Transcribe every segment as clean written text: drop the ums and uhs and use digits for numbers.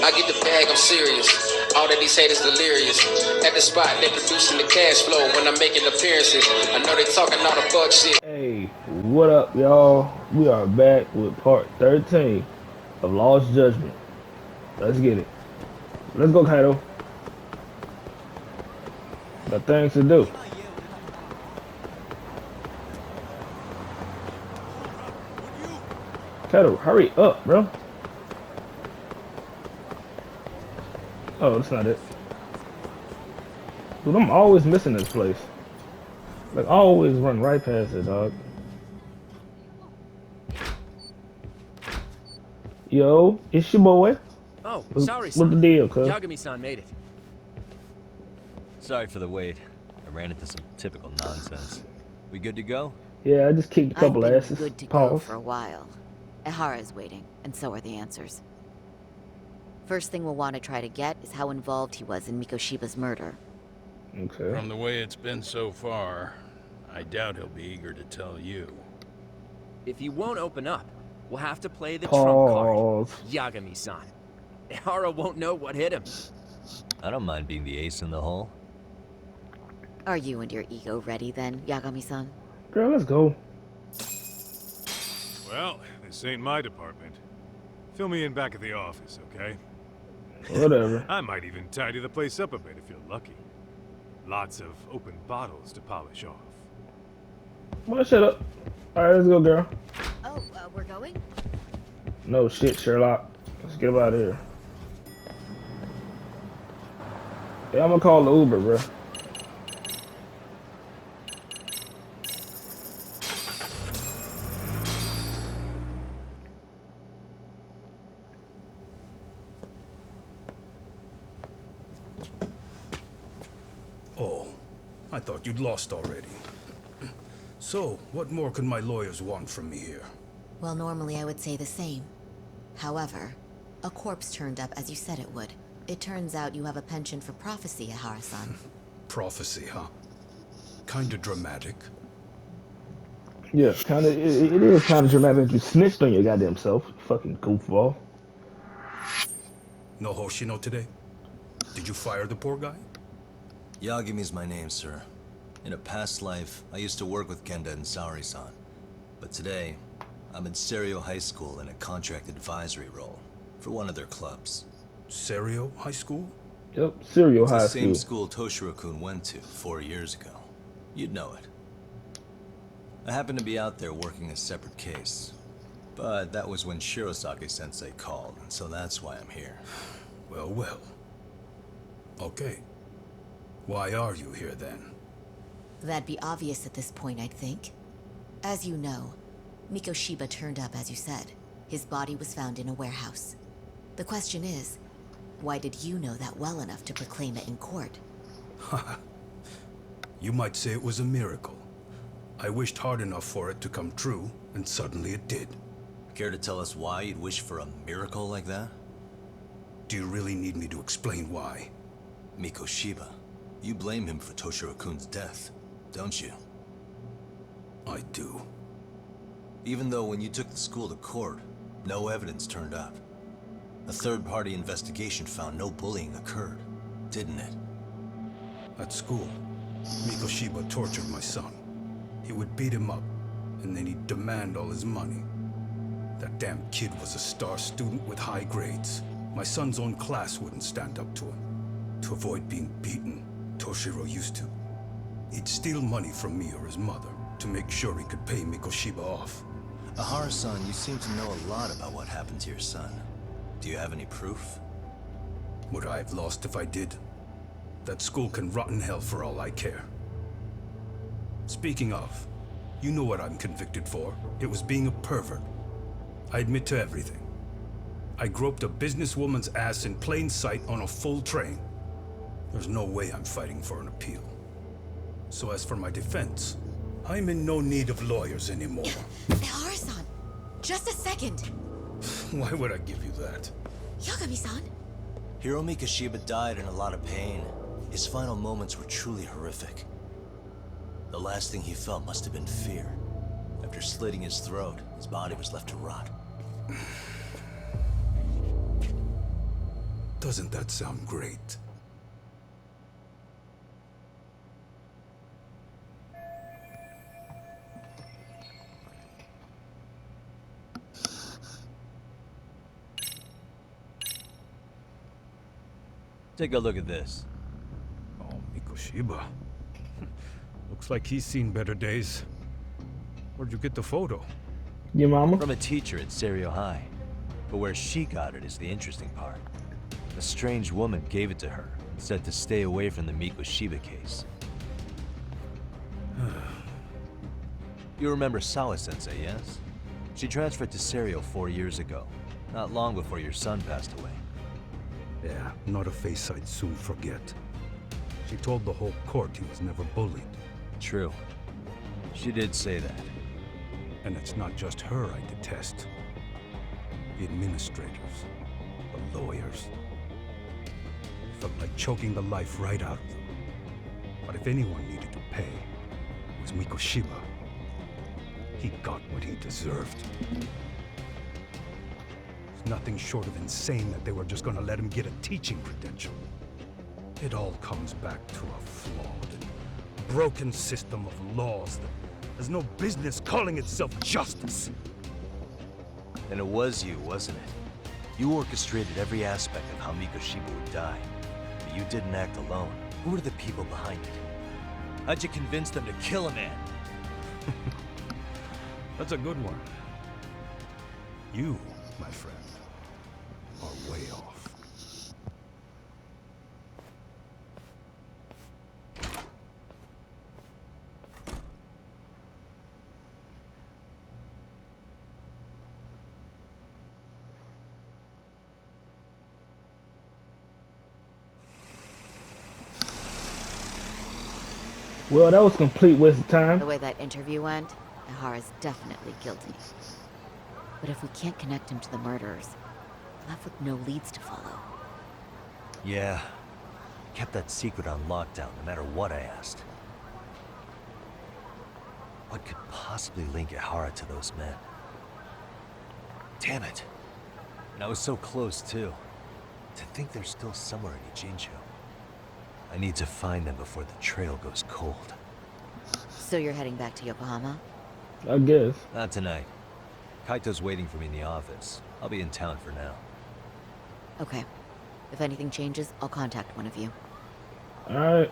I get the bag, I'm serious. All that these haters delirious. At the spot, they producing the cash flow when I'm making appearances. I know they talking all the fuck shit. Hey, what up, y'all? We are back with part 13 of Lost Judgment. Let's get it. Let's go, Kaito. Got things to do. Kaito, hurry up, bro. Oh, that's not it. Dude, I'm always missing this place. Like, I always run right past it, dog. Yo, it's your boy. Oh, sorry, What's the deal, cuz? Yagami-san made it. Sorry for the wait. I ran into some typical nonsense. We good to go? Yeah, I just kicked a couple I've been asses. good to Pause. go for a while. Ehara's waiting, and so are the answers. First thing we'll want to try to get is how involved he was in Mikoshiba's murder. Okay. From the way it's been so far, I doubt he'll be eager to tell you. If he won't open up, we'll have to play the Pause. trump card. Yagami-san. Ehara won't know what hit him. I don't mind being the ace in the hole. Are you and your ego ready then, Yagami-san? Girl, let's go. Well, this ain't my department. Fill me in back at the office, okay? Whatever. I might even tidy the place up a bit if you're lucky. Lots of open bottles to polish off. Well, shut up. Alright, let's go, girl. Oh, we're going? No shit, Sherlock. Let's get up out of here. Yeah, I'm gonna call the Uber, bro. Oh, I thought you'd lost already. So, what more could my lawyers want from me here? Well, normally I would say the same. However, a corpse turned up as you said it would. It turns out you have a penchant for prophecy, Ehara-san. Prophecy, huh? Kinda dramatic. Yeah, kinda. It is kind of dramatic that you snitched on your goddamn self. You fucking goofball. No Hoshino today? Did you fire the poor guy? Yagami's my name, sir. In a past life, I used to work with Kenda and Saori-san. But today, I'm in Serio High School in a contract advisory role for one of their clubs. Serio High School? Yep, Serial It's High the same School. school Toshiro-kun went to 4 years ago. You'd know it. I happened to be out there working a separate case. But that was when Shirosaki-sensei called, and so that's why I'm here. Well, well. Okay. Why are you here then? That'd be obvious at this point, I'd think. As you know, Mikoshiba turned up as you said. His body was found in a warehouse. The question is, why did you know that well enough to proclaim it in court? You might say it was a miracle. I wished hard enough for it to come true, and suddenly it did. Care to tell us why you'd wish for a miracle like that? Do you really need me to explain why? Mikoshiba, you blame him for Toshiro-kun's death, don't you? I do. Even though when you took the school to court, no evidence turned up. A third-party investigation found no bullying occurred, didn't it? At school, Mikoshiba tortured my son. He would beat him up, and then he'd demand all his money. That damn kid was a star student with high grades. My son's own class wouldn't stand up to him. To avoid being beaten, Toshiro used to. He'd steal money from me or his mother to make sure he could pay Mikoshiba off. Ehara-san, you seem to know a lot about what happened to your son. Do you have any proof? Would I have lost if I did? That school can rot in hell for all I care. Speaking of, you know what I'm convicted for. It was being a pervert. I admit to everything. I groped a businesswoman's ass in plain sight on a full train. There's no way I'm fighting for an appeal. So as for my defense, I'm in no need of lawyers anymore. Ehara-san, just a second. Why would I give you that? Yagami-san? Hiro Mikoshiba died in a lot of pain. His final moments were truly horrific. The last thing he felt must have been fear. After slitting his throat, his body was left to rot. Doesn't that sound great? Take a look at this. Oh, Mikoshiba. Looks like he's seen better days. Where'd you get the photo? Your mama? From a teacher at Serio High. But where she got it is the interesting part. A strange woman gave it to her and said to stay away from the Mikoshiba case. You remember Sawa-sensei, yes? She transferred to Serio 4 years ago, not long before your son passed away. Yeah, not a face I'd soon forget. She told the whole court he was never bullied. True. She did say that. And it's not just her I detest. The administrators, the lawyers. It felt like choking the life right out of them. But if anyone needed to pay, it was Mikoshiba. He got what he deserved. It's nothing short of insane that they were just gonna let him get a teaching credential. It all comes back to a flawed and broken system of laws that has no business calling itself justice. And it was you, wasn't it? You orchestrated every aspect of how Mikoshiba would die. But you didn't act alone. Who were the people behind it? How'd you convince them to kill a man? That's a good one. You, my friend, are way off. Well, that was a complete waste of time. The way that interview went, Ihara's definitely guilty. But if we can't connect him to the murderers, we're left with no leads to follow. Yeah. Kept that secret on lockdown, no matter what I asked. What could possibly link Ihara to those men? Damn it. And I was so close, too. To think they're still somewhere in Ijincho. I need to find them before the trail goes cold. So you're heading back to Yokohama? I guess. Not tonight. Kaito's waiting for me in the office. I'll be in town for now. Okay. If anything changes, I'll contact one of you. Alright.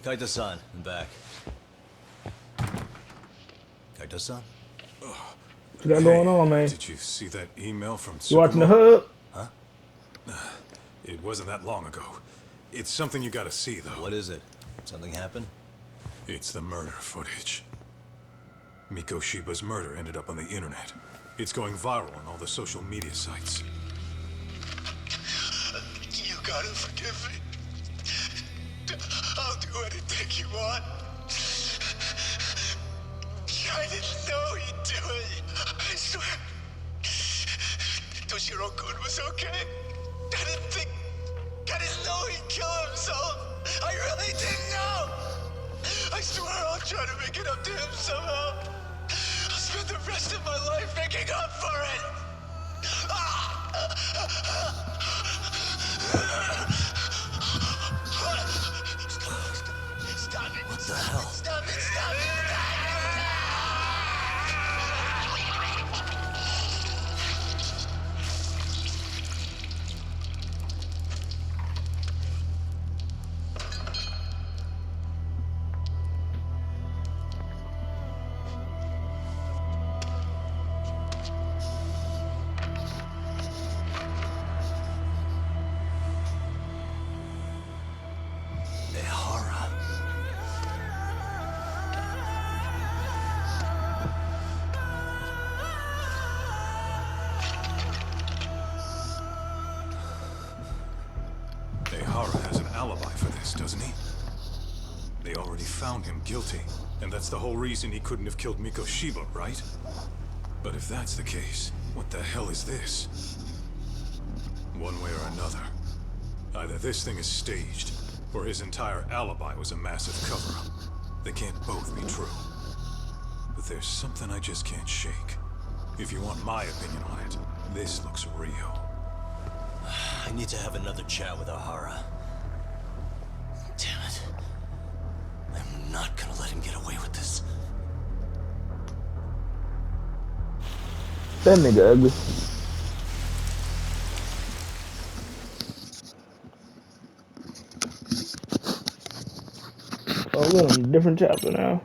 Kaito-san, I'm back. Kaito-san? What you got going on, man? Did you see that email from You watching the Tsukumo? hub? It wasn't that long ago. It's something you gotta see, though. What is it? Something happened? It's the murder footage. Mikoshiba's murder ended up on the internet. It's going viral on all the social media sites. You gotta forgive me. I'll do anything you want. I didn't know he'd do it. I swear. Toshiro-kun was okay. I didn't know he'd kill himself. I really didn't know. I swear I'll try to make it up to him somehow. I'll spend the rest of my life making up for it. Stop it. What the hell? Stop it. Stop it. Ehara has an alibi for this, doesn't he? They already found him guilty, and that's the whole reason he couldn't have killed Mikoshiba, right? But if that's the case, what the hell is this? One way or another, either this thing is staged, or his entire alibi was a massive cover-up. They can't both be true. But there's something I just can't shake. If you want my opinion on it, this looks real. I need to have another chat with Ehara. Damn it. I'm not gonna let him get away with this. That nigga ugly. Oh, we're on a different chapter now.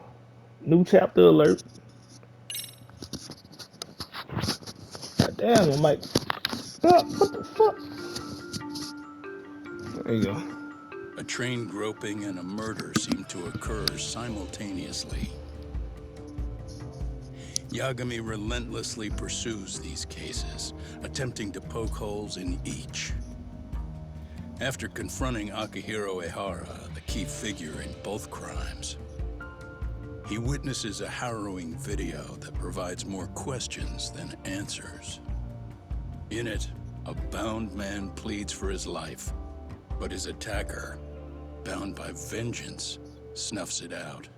New chapter alert. God damn, I'm like, what the fuck? There you go. A train groping and a murder seem to occur simultaneously. Yagami relentlessly pursues these cases, attempting to poke holes in each. After confronting Akihiro Ehara, the key figure in both crimes, he witnesses a harrowing video that provides more questions than answers. In it, a bound man pleads for his life, but his attacker, bound by vengeance, snuffs it out.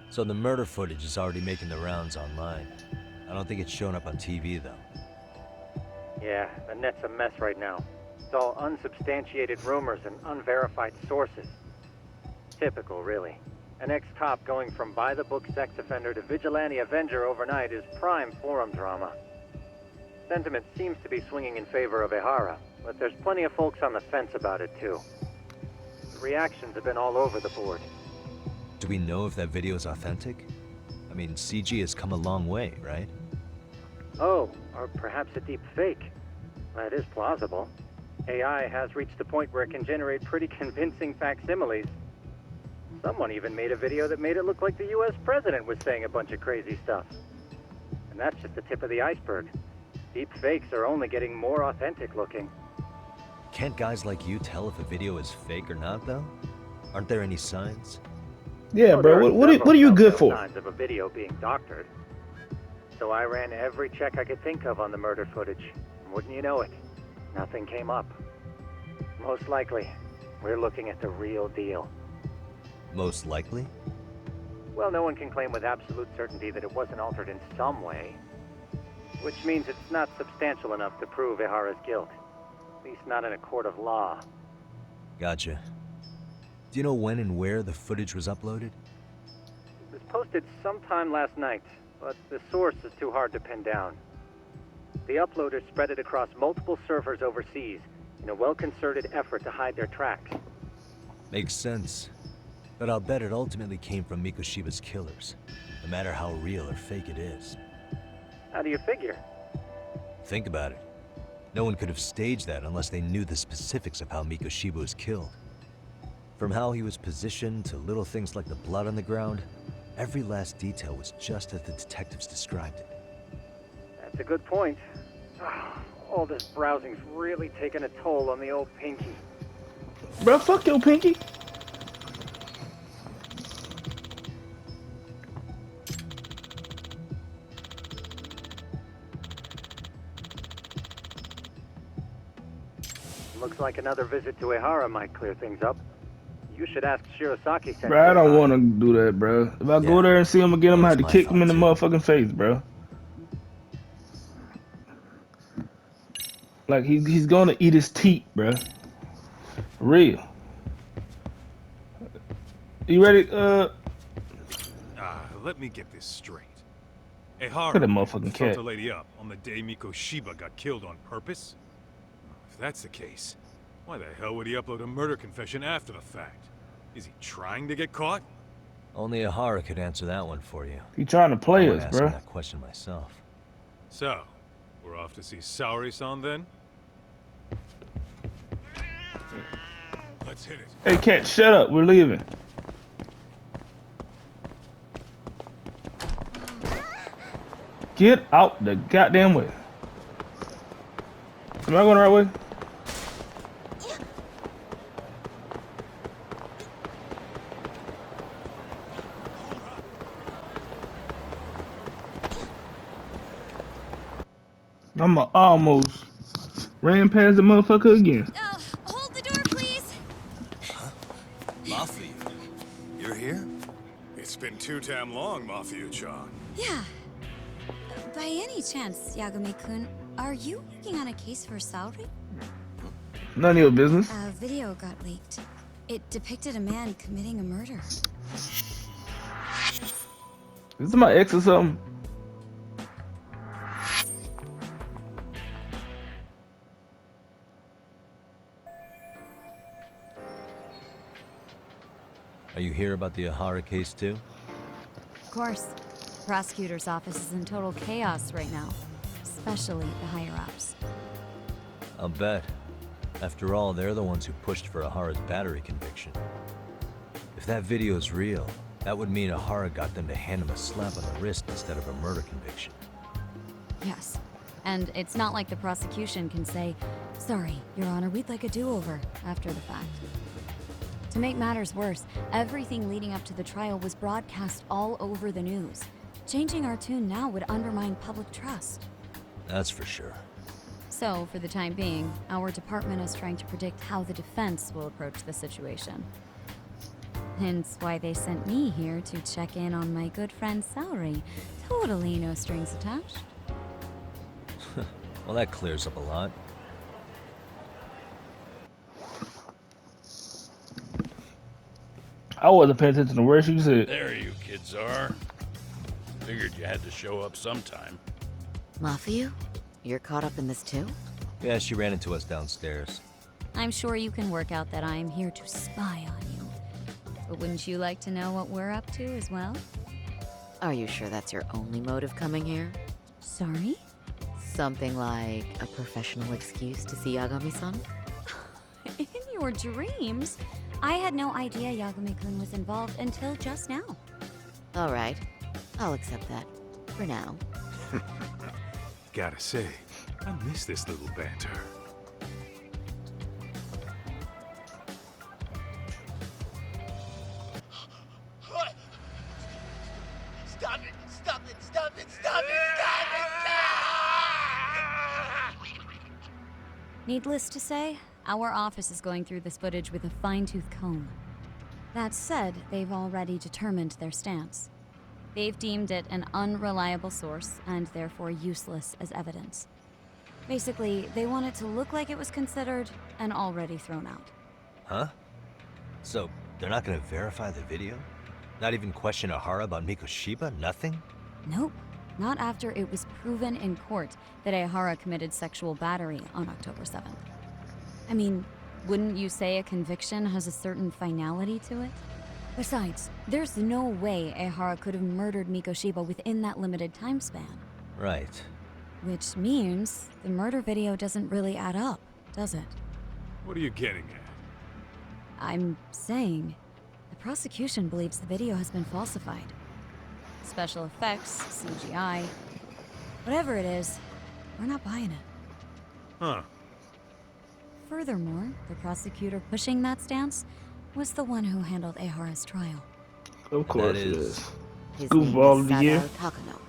So the murder footage is already making the rounds online. I don't think it's showing up on TV, though. Yeah, the net's a mess right now. It's all unsubstantiated rumors and unverified sources. Typical, really. An ex-cop going from by-the-book sex offender to vigilante avenger overnight is prime forum drama. Sentiment seems to be swinging in favor of Ehara, but there's plenty of folks on the fence about it, too. The reactions have been all over the board. Do we know if that video is authentic? I mean, CG has come a long way, right? Oh, or perhaps a deep fake. That is plausible. AI has reached a point where it can generate pretty convincing facsimiles. Someone even made a video that made it look like the US president was saying a bunch of crazy stuff. And that's just the tip of the iceberg. Deep fakes are only getting more authentic looking. Can't guys like you tell if a video is fake or not, though? Aren't there any signs? Yeah, bro. What are you good for? Signs of a video being doctored. So I ran every check I could think of on the murder footage. And wouldn't you know it, nothing came up. Most likely, we're looking at the real deal. Most likely? Well, no one can claim with absolute certainty that it wasn't altered in some way. Which means it's not substantial enough to prove Ehara's guilt. At least not in a court of law. Gotcha. Do you know when and where the footage was uploaded? It was posted sometime last night, but the source is too hard to pin down. The uploaders spread it across multiple servers overseas in a well-concerted effort to hide their tracks. Makes sense. But I'll bet it ultimately came from Mikoshiba's killers, no matter how real or fake it is. How do you figure? Think about it. No one could have staged that unless they knew the specifics of how Mikoshiba was killed. From how he was positioned to little things like the blood on the ground, every last detail was just as the detectives described it. That's a good point. All this browsing's really taken a toll on the old pinky. Bro, fuck your pinky. Looks like another visit to Ehara might clear things up. You should ask Shirosaki. Bro, I don't want to do that, bro. If I go there and see him again, I'm gonna have to kick him in the motherfucking face, bro. Like he's gonna eat his teeth, bro. Real. You ready? Let me get this straight. Ehara Look at that motherfucking fucked cat. the lady up on the day Mikoshiba got killed on purpose? If that's the case, why the hell would he upload a murder confession after the fact? Is he trying to get caught? Only Ahara could answer that one for you. He trying to play I would us, ask him bruh. that question myself. So, we're off to see Saori-san then? Let's hit it. Hey, cat, shut up. We're leaving. Get out the goddamn way. Am I going the right way? I'm almost ran past the motherfucker again. Hold the door, please. Mafia, you're here? It's been too damn long, Mafia-chan. Yeah. By any chance, Yagami-kun, are you working on a case for Saori? None of your business. A video got leaked. It depicted a man committing a murder. Is this my ex or something? Are you here about the Ahara case too? Of course. Prosecutor's office is in total chaos right now, especially the higher-ups. I'll bet. After all, they're the ones who pushed for Ahara's battery conviction. If that video's real, that would mean Ahara got them to hand him a slap on the wrist instead of a murder conviction. Yes. And it's not like the prosecution can say, "Sorry, Your Honor, we'd like a do-over," after the fact. To make matters worse, everything leading up to the trial was broadcast all over the news. Changing our tune now would undermine public trust. That's for sure. So, for the time being, our department is trying to predict how the defense will approach the situation. Hence why they sent me here to check in on my good friend Saori. Totally no strings attached. Well, that clears up a lot. I wasn't paying attention to where she said. There you kids are. Figured you had to show up sometime. Mafia, you're caught up in this too? Yeah, she ran into us downstairs. I'm sure you can work out that I'm here to spy on you. But wouldn't you like to know what we're up to as well? Are you sure that's your only motive coming here? Sorry? Something like a professional excuse to see Yagami-san? In your dreams? I had no idea Yagami-kun was involved until just now. All right, I'll accept that. For now. Gotta say, I miss this little banter. What? Stop it! Stop it! Stop it! Stop it! Stop it! Needless to say, our office is going through this footage with a fine-tooth comb. That said, they've already determined their stance. They've deemed it an unreliable source and therefore useless as evidence. Basically, they want it to look like it was considered and already thrown out. Huh? So, they're not gonna verify the video? Not even question Ahara about Mikoshiba? Nothing? Nope. Not after it was proven in court that Ahara committed sexual battery on October 7th. I mean, wouldn't you say a conviction has a certain finality to it? Besides, there's no way Ahara could have murdered Mikoshiba within that limited time span. Right. Which means the murder video doesn't really add up, does it? What are you getting at? I'm saying, the prosecution believes the video has been falsified. Special effects, CGI, whatever it is, we're not buying it. Huh. Furthermore, the prosecutor pushing that stance was the one who handled Ahara's trial. Of course That it is- is. His Goofball name of the is year. Sadao Takano.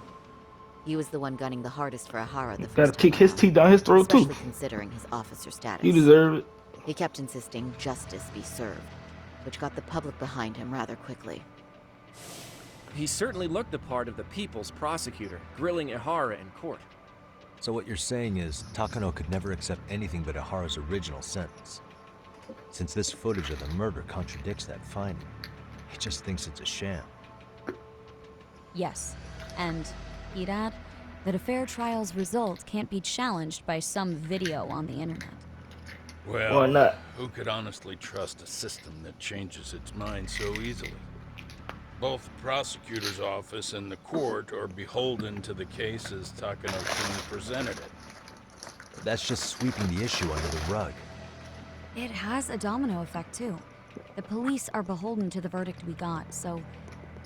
He was the one gunning the hardest for Ahara the Gotta first kick time his around, teeth down his throat too. especially considering his officer status. He deserve it. He kept insisting justice be served, which got the public behind him rather quickly. He certainly looked the part of the people's prosecutor, grilling Ihara in court. So what you're saying is, Takano could never accept anything but Ahara's original sentence. Since this footage of the murder contradicts that finding, he just thinks it's a sham. Yes, and he'd add that a fair trial's result can't be challenged by some video on the internet. Well, Why not? who could honestly trust a system that changes its mind so easily? Both the prosecutor's office and the court are beholden to the case as Takano-kun presented it. That's just sweeping the issue under the rug. It has a domino effect, too. The police are beholden to the verdict we got, so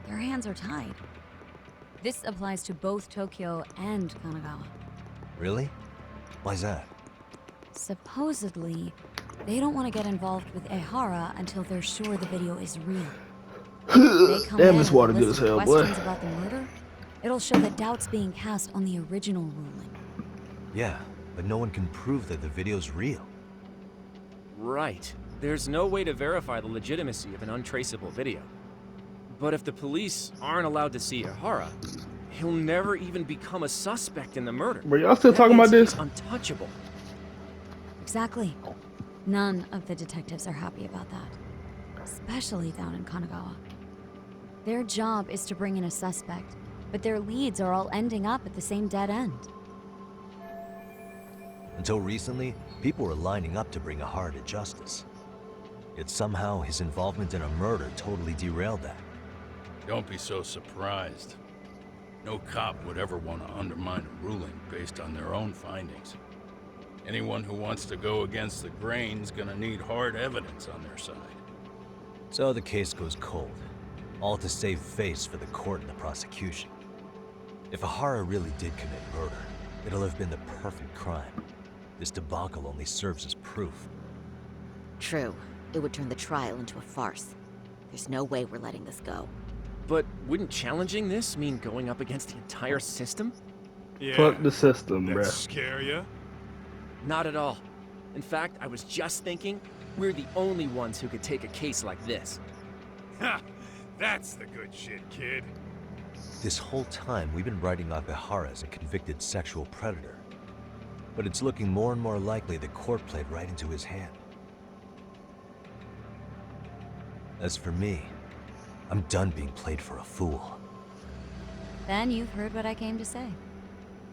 their hands are tied. This applies to both Tokyo and Kanagawa. Really? Why's that? Supposedly, they don't want to get involved with Ehara until they're sure the video is real. They come Damn, in this with water a good list as of hell, boy. questions about the murder. It'll show that doubt's being cast on the original ruling. Yeah, but no one can prove that the video's real. Right. There's no way to verify the legitimacy of an untraceable video. But if the police aren't allowed to see Ehara, he'll never even become a suspect in the murder. Bro, y'all still That talking about means this? he's untouchable. Exactly. None of the detectives are happy about that. Especially down in Kanagawa. Their job is to bring in a suspect, but their leads are all ending up at the same dead end. Until recently, people were lining up to bring Ehara to justice. Yet somehow his involvement in a murder totally derailed that. Don't be so surprised. No cop would ever want to undermine a ruling based on their own findings. Anyone who wants to go against the grain's gonna need hard evidence on their side. So the case goes cold, all to save face for the court and the prosecution. If Ehara really did commit murder, it'll have been the perfect crime. This debacle only serves as proof. True. It would turn the trial into a farce. There's no way we're letting this go. But wouldn't challenging this mean going up against the entire system? Yeah. Fuck the system, That bruh. scare ya? Not at all. In fact, I was just thinking, we're the only ones who could take a case like this. Ha! That's the good shit, kid. This whole time, we've been writing off Ehara as a convicted sexual predator. But it's looking more and more likely the court played right into his hand. As for me, I'm done being played for a fool. Then you've heard what I came to say.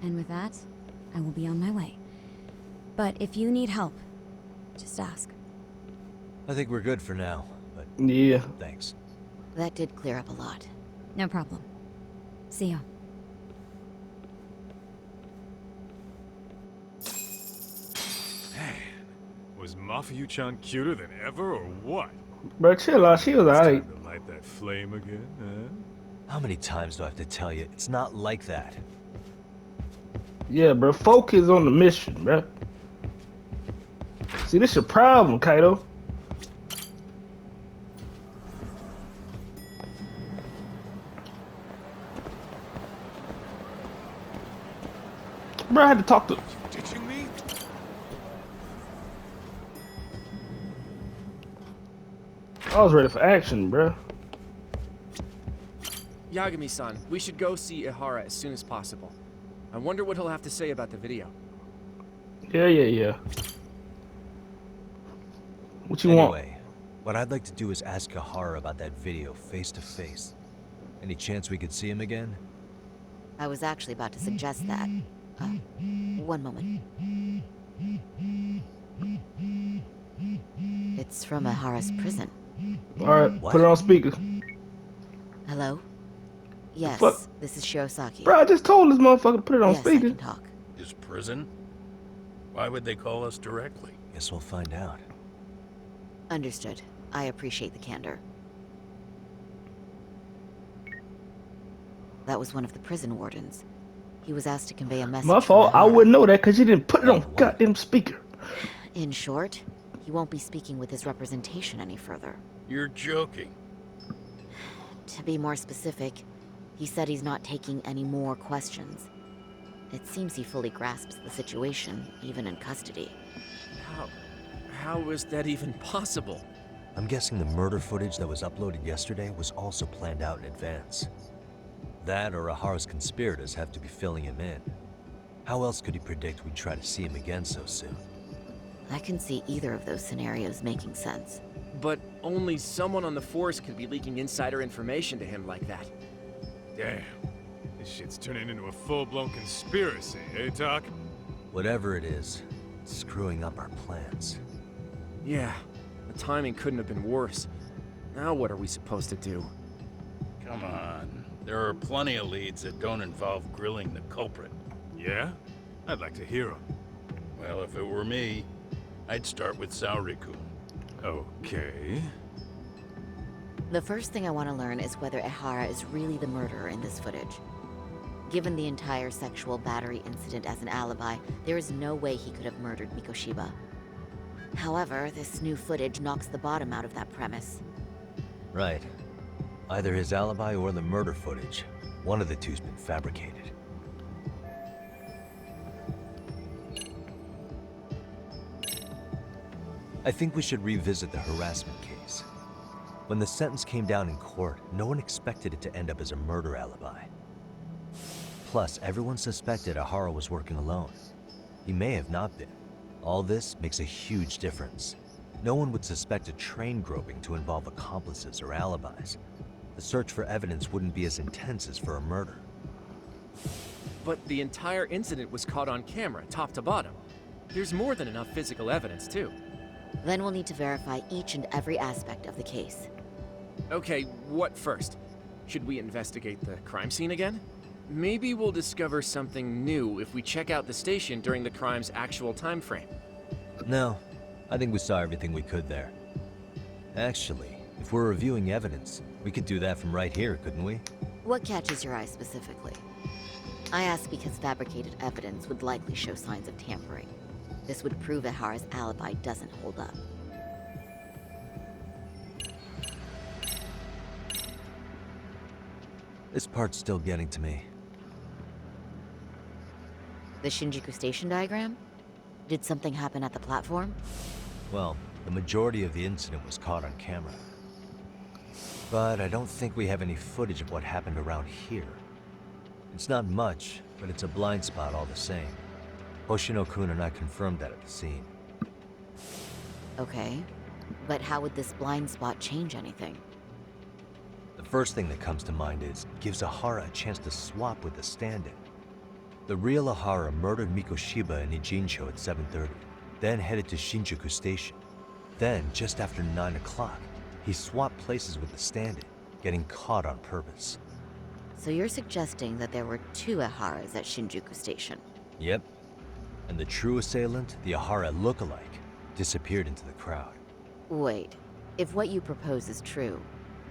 And with that, I will be on my way. But if you need help, just ask. I think we're good for now, but Yeah. thanks. That did clear up a lot. No problem. See ya. Was Mafuyu-chan cuter than ever, or what? Bro, chill out. She was alright. Time to light that flame again, huh? How many times do I have to tell you? It's not like that. Yeah, bro. Focus on the mission, bro. See, this your problem, Kaito. Bro, I had to talk to. Ditching me? I was ready for action, bro. Yagami-san, we should go see Ehara as soon as possible. I wonder what he'll have to say about the video. Yeah. What you want? Anyway, what I'd like to do is ask Ehara about that video face to face. Any chance we could see him again? I was actually about to suggest that. One moment. It's from Ehara's prison. Alright, What? put it on speaker. Hello? Yes, fuck? this is Shirosaki. Bro, I just told this motherfucker to put it on Yes, I speaker. can talk. His prison? Why would they call us directly? Guess we'll find out. Understood. I appreciate the candor. That was one of the prison wardens. He was asked to convey a message. My from fault. I Ehara. wouldn't know that because you didn't put it on What? goddamn speaker. In short, he won't be speaking with his representation any further. You're joking. To be more specific, he said he's not taking any more questions. It seems he fully grasps the situation, even in custody. How is that even possible? I'm guessing the murder footage that was uploaded yesterday was also planned out in advance. That or Ehara's conspirators have to be filling him in. How else could he predict we'd try to see him again so soon? I can see either of those scenarios making sense. But only someone on the force could be leaking insider information to him like that. Damn. This shit's turning into a full-blown conspiracy, eh, Doc? Whatever it is, it's screwing up our plans. Yeah, the timing couldn't have been worse. Now what are we supposed to do? Come on. There are plenty of leads that don't involve grilling the culprit. Yeah? I'd like to hear them. Well, if it were me, I'd start with Saori-kun. Okay. The first thing I want to learn is whether Ehara is really the murderer in this footage. Given the entire sexual battery incident as an alibi, there is no way he could have murdered Mikoshiba. However, this new footage knocks the bottom out of that premise. Right. Either his alibi or the murder footage. One of the two's been fabricated. I think we should revisit the harassment case. When the sentence came down in court, no one expected it to end up as a murder alibi. Plus, everyone suspected Ehara was working alone. He may have not been. All this makes a huge difference. No one would suspect a train groping to involve accomplices or alibis. The search for evidence wouldn't be as intense as for a murder. But the entire incident was caught on camera, top to bottom. There's more than enough physical evidence, too. Then we'll need to verify each and every aspect of the case. Okay, what first? Should we investigate the crime scene again? Maybe we'll discover something new if we check out the station during the crime's actual time frame. No, I think we saw everything we could there. Actually, if we're reviewing evidence, we could do that from right here, couldn't we? What catches your eye specifically? I ask because fabricated evidence would likely show signs of tampering. This would prove Ehara's alibi doesn't hold up. This part's still getting to me. The Shinjuku Station diagram? Did something happen at the platform? Well, the majority of the incident was caught on camera. But I don't think we have any footage of what happened around here. It's not much, but it's a blind spot all the same. Hoshino-kun and I confirmed that at the scene. Okay, but how would this blind spot change anything? The first thing that comes to mind is, gives Ehara a chance to swap with the stand-in. The real Ehara murdered Mikoshiba in Ijincho at 7:30, then headed to Shinjuku Station. Then, just after 9 o'clock, he swapped places with the stand-in, getting caught on purpose. So you're suggesting that there were two Eharas at Shinjuku Station? Yep. And the true assailant, the Ehara look-alike, disappeared into the crowd. Wait, if what you propose is true,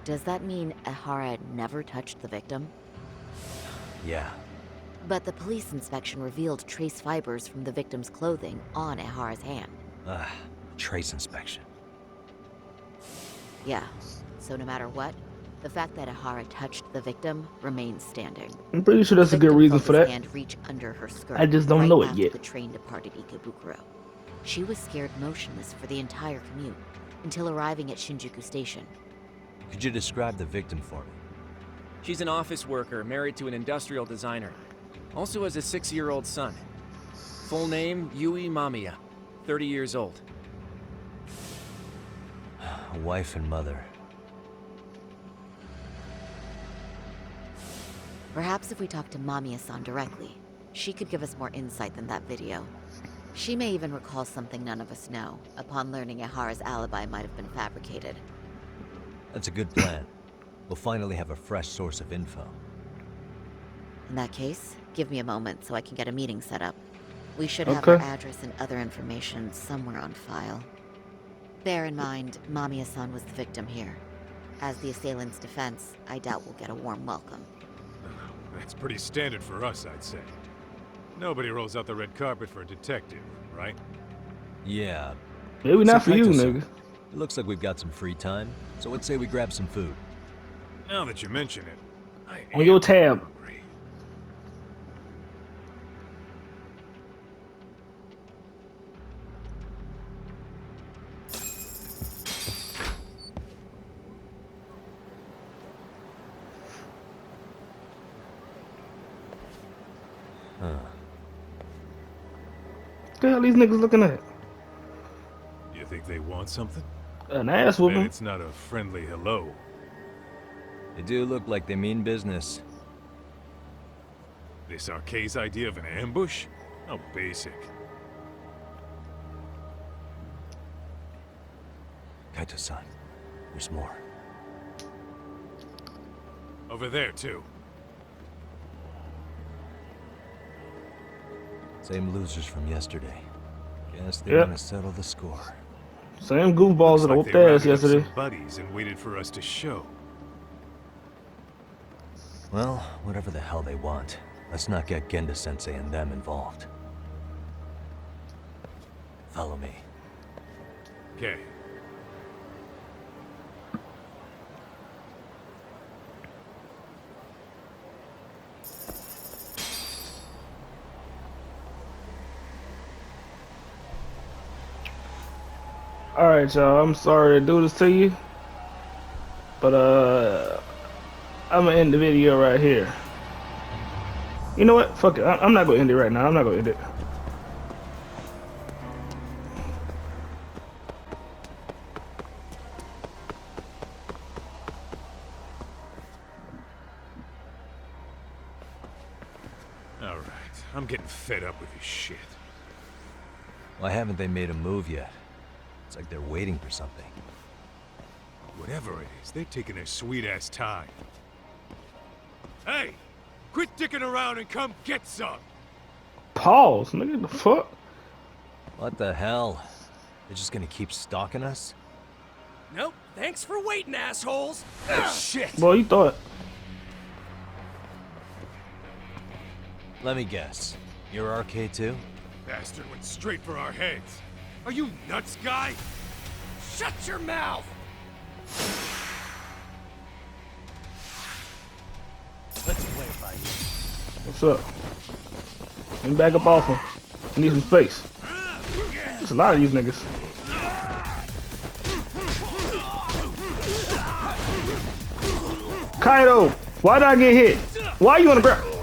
does that mean Ehara never touched the victim? Yeah. But the police inspection revealed trace fibers from the victim's clothing on Ehara's hand. Trace inspection. Yeah, so no matter what, the fact that Ehara touched the victim remains standing. I'm pretty sure that's a good reason for that. Hand reach under her skirt I just don't right know it after yet. The train departed Ikebukuro. She was scared motionless for the entire commute until arriving at Shinjuku Station. Could you describe the victim for me? She's an office worker married to an industrial designer. Also has a 6-year-old son. Full name, Yui Mamiya, 30 years old. A wife and mother. Perhaps if we talk to Mamiya-san directly, she could give us more insight than that video. She may even recall something none of us know, upon learning Ehara's alibi might have been fabricated. That's a good plan. We'll finally have a fresh source of info. In that case, give me a moment so I can get a meeting set up. We should have Okay. her address and other information somewhere on file. Bear in mind, Mamiya-san was the victim here. As the assailant's defense, I doubt we'll get a warm welcome. That's pretty standard for us, I'd say. Nobody rolls out the red carpet for a detective, right? Yeah. Maybe not for you, Kaito-san, nigga. It looks like we've got some free time, so let's say we grab some food. Now that you mention it, On your tab. hungry. What the hell these niggas looking at? You think they want something? An ass Bet whooping. it's not a friendly hello. They do look like they mean business. This Arcade's idea of an ambush? How basic. Kaito-san, there's more. Over there, too. Same losers from yesterday. Guess they Yep. want to settle the score. Same goofballs that Looks whooped they their ass rounded up yesterday. some buddies and waited for us to show. Well, whatever the hell they want, let's not get Genda-sensei and them involved. Follow me. Okay. Alright, y'all. I'm sorry to do this to you. But, I'm gonna end the video right here. You know what? Fuck it. I'm not gonna end it right now. I'm not gonna end it. Alright, I'm getting fed up with this shit. Why haven't they made a move yet? It's like they're waiting for something. Whatever it is, they're taking their sweet-ass time. Hey! Quit dicking around and come get some! Pause, nigga. The fuck? What the hell? They're just gonna keep stalking us? Nope. Thanks for waiting, assholes. Shit! Boy, you thought. Let me guess. You're RK too? Bastard went straight for our heads. Are you nuts, guy? Shut your mouth. Let's play it by you. What's up? Let me back up off him. I need some space. There's a lot of these niggas. Kaido, why did I get hit? Why are you on the ground?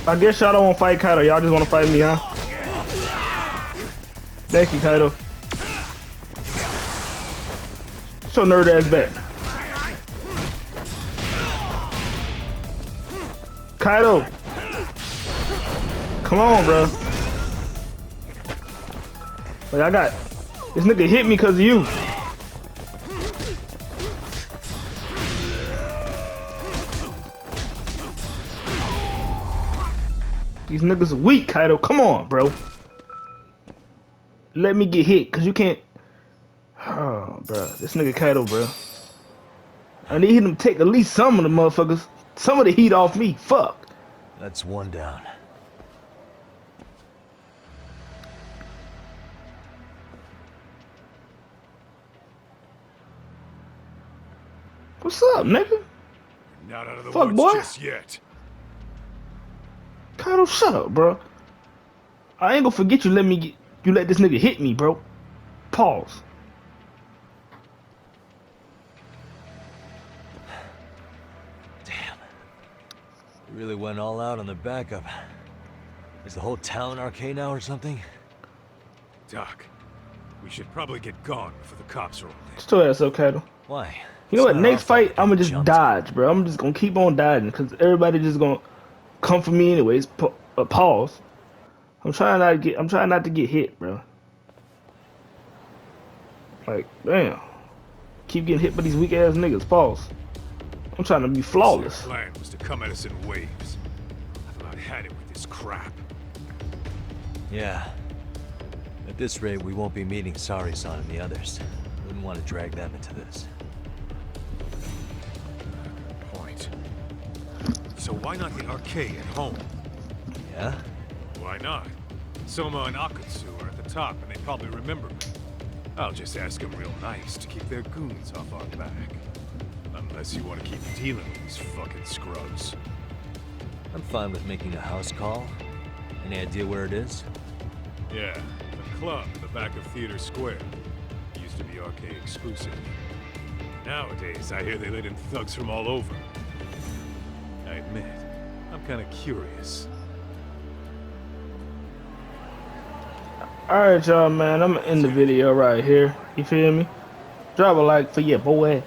I guess y'all don't want to fight Kaido. Y'all just want to fight me, huh? Thank you, Kaido. Get your nerd ass back. Kaido. Come on, bro. Like, I got... This nigga hit me because of you. These niggas are weak, Kaido. Come on, bro. Let me get hit, because you can't... Oh, bro. This nigga Kaido, bro. I need him to take at least some of the motherfuckers. Some of the heat off me. Fuck. That's one down. What's up, nigga? Not out of the Fuck, woods boy. just yet. Kaido, shut up, bro. I ain't gonna forget you let this nigga hit me, bro. Pause. Damn. We really went all out on the backup. Is the whole town RK now or something? Doc, we should probably get gone before the cops roll in. Just your ass up, Kaido. Why? You know It's what? not our Next fault fight, they I'ma just jumped. dodge, bro. I'm just gonna keep on dodging, because everybody just gonna come for me anyways. Pause. I'm trying not to get hit, bro. Like, damn. Keep getting hit by these weak ass niggas. Pause. I'm trying to be flawless. Their plan was to come at us in waves. I've about had it with this crap. Yeah. At this rate, we won't be meeting Sari-san and the others. Wouldn't want to drag them into this. Point. So why not hit RK at home? Yeah? Why not? Soma and Akutsu are at the top, and they probably remember me. I'll just ask them real nice to keep their goons off our back. Unless you want to keep dealing with these fucking scrubs. I'm fine with making a house call. Any idea where it is? Yeah, the club in the back of Theater Square. Used to be RK exclusive. Nowadays, I hear they let in thugs from all over. I admit, I'm kind of curious. Alright, y'all, man. I'm gonna end the video right here. You feel me? Drop a like for your boy.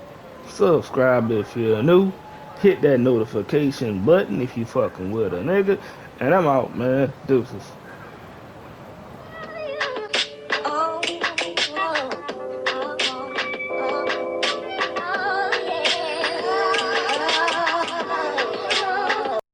Subscribe if you're new. Hit that notification button if you fucking with a nigga. And I'm out, man. Deuces.